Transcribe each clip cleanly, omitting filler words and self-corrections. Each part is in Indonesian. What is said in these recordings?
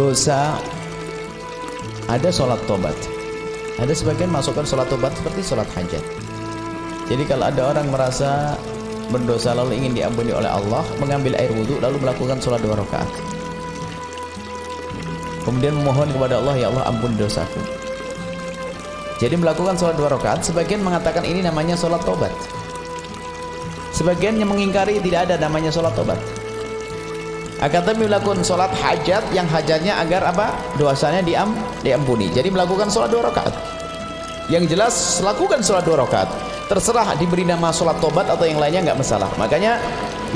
dosa, ada sholat tobat. Ada sebagian masukkan sholat tobat seperti sholat hajat. Jadi kalau ada orang merasa berdosa lalu ingin diampuni oleh Allah, mengambil air wudhu lalu melakukan sholat 2 rakaat, kemudian memohon kepada Allah, ya Allah ampun dosaku. Jadi melakukan sholat 2 rakaat. Sebagian mengatakan ini namanya sholat tobat, sebagian yang mengingkari tidak ada namanya sholat tobat. Akan tetapi melakukan sholat hajat, yang hajatnya agar apa? Dosanya diampuni. Jadi melakukan sholat 2 rakaat. Yang jelas lakukan sholat 2 rakaat. Terserah diberi nama sholat tobat atau yang lainnya, nggak masalah. Makanya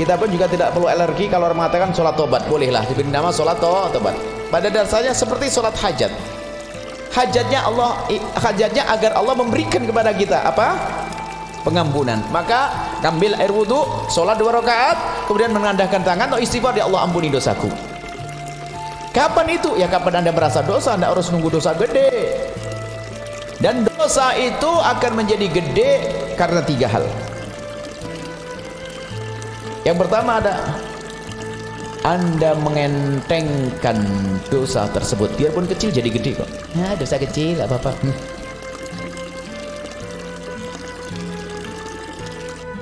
kita pun juga tidak perlu alergi kalau orang mengatakan sholat tobat, bolehlah diberi nama sholat tobat. Pada dasarnya seperti sholat hajat. Hajatnya agar Allah memberikan kepada kita apa? Pengampunan. Maka ambil air wudhu, sholat 2 rakaat, kemudian menandahkan tangan atau istighfar, ya Allah ampuni dosaku. Kapan itu? Ya kapan Anda merasa dosa, Anda harus nunggu dosa gede. Dan dosa itu akan menjadi gede karena 3 hal. Yang pertama ada Anda mengentengkan dosa tersebut, biarpun kecil jadi gede kok. Nah, dosa kecil gak apa-apa.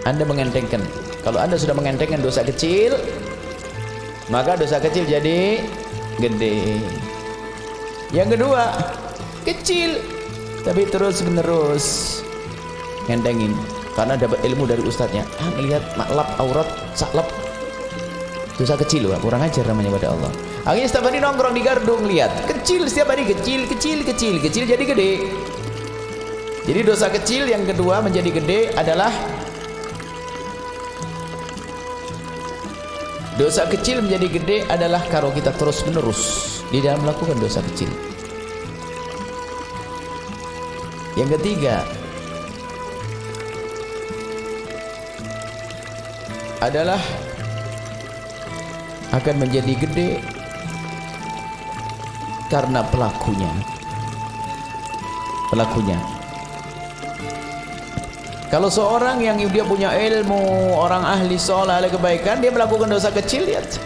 Anda mengentengkan. Kalau Anda sudah mengentengkan dosa kecil, maka dosa kecil jadi gede. Yang kedua, kecil tapi terus menerus ngentengin karena dapat ilmu dari ustadznya. Ngelihat maklap aurat saklap, dosa kecil loh, kurang ajar namanya pada Allah. Akhirnya setiap hari nongkrong di Gardung, lihat kecil, setiap hari kecil jadi gede. Jadi dosa kecil yang kedua menjadi gede adalah dosa kecil menjadi gede adalah kalau kita terus menerus di dalam melakukan dosa kecil. Yang ketiga adalah akan menjadi gede karena pelakunya. Kalau seorang yang dia punya ilmu, orang ahli sholat, ahli kebaikan, dia melakukan dosa kecil, lihat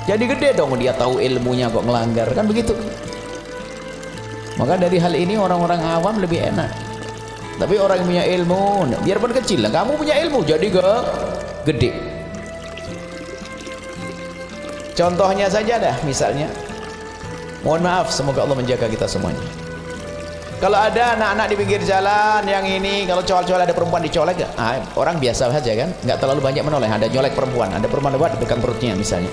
jadi gede dong, dia tahu ilmunya kok ngelanggar, kan begitu. Maka dari hal ini orang-orang awam lebih enak. Tapi orang yang punya ilmu, biarpun kecil lah, kamu punya ilmu jadi gede. Contohnya saja dah, misalnya, mohon maaf, semoga Allah menjaga kita semuanya. Kalau ada anak-anak di pinggir jalan yang ini, kalau cowok-cowok ada perempuan dicolek, orang biasa saja kan, nggak terlalu banyak menoleh. Ada nyolek perempuan, ada perempuan lewat di dekat perutnya misalnya.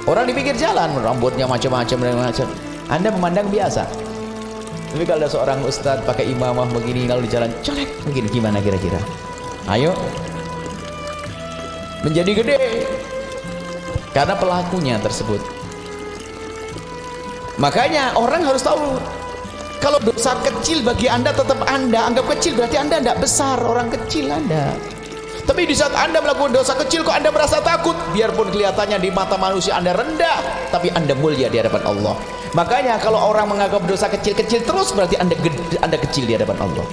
Orang di pinggir jalan, rambutnya macam-macam. Anda memandang biasa. Tapi kalau ada seorang ustadz pakai imamah begini lalu di jalan colek begini, gimana kira-kira? Ayo, menjadi gede karena pelakunya tersebut. Makanya orang harus tahu, kalau dosa kecil bagi Anda tetap Anda anggap kecil, berarti Anda tidak besar, orang kecil Anda. Tapi di saat Anda melakukan dosa kecil kok Anda merasa takut, biarpun kelihatannya di mata manusia Anda rendah, tapi Anda mulia di hadapan Allah. Makanya kalau orang menganggap dosa kecil-kecil terus, berarti Anda kecil di hadapan Allah.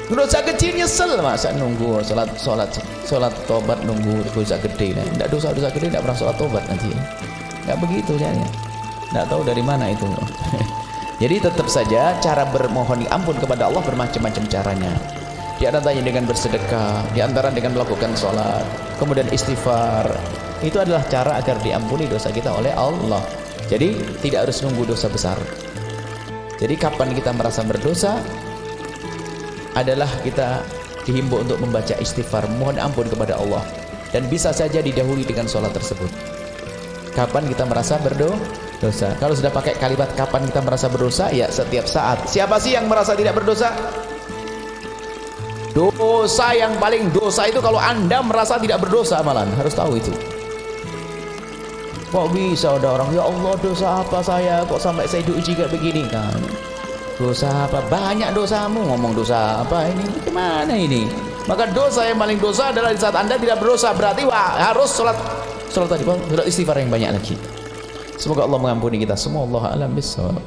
Dosa kecil nyesel, masa nunggu sholat tobat nunggu dosa gede. Tidak dosa gede tidak pernah sholat tobat nanti. Nggak begitu caranya. Nggak tahu dari mana itu. Jadi tetap saja cara bermohon ampun kepada Allah bermacam-macam caranya. Di antaranya dengan bersedekah, di antara dengan melakukan sholat, kemudian istighfar. Itu adalah cara agar diampuni dosa kita oleh Allah. Jadi tidak harus nunggu dosa besar. Jadi kapan kita merasa berdosa adalah kita dihimbau untuk membaca istighfar, mohon ampun kepada Allah, dan bisa saja didahului dengan sholat tersebut. Kapan kita merasa berdosa? Kalau sudah pakai kalimat kapan kita merasa berdosa, ya setiap saat. Siapa sih yang merasa tidak berdosa? Dosa yang paling dosa itu kalau Anda merasa tidak berdosa, malahan harus tahu itu. Kok bisa ada orang, ya Allah dosa apa saya kok sampai saya hidup kayak begini kan? Dosa apa? Banyak dosamu, ngomong dosa apa ini? Gimana ini? Maka dosa yang paling dosa adalah di saat Anda tidak berdosa. Berarti harus sholat tadi, sholat istighfar yang banyak lagi. Semoga Allah mengampuni kita semua. Wallahu a'lam bishawab.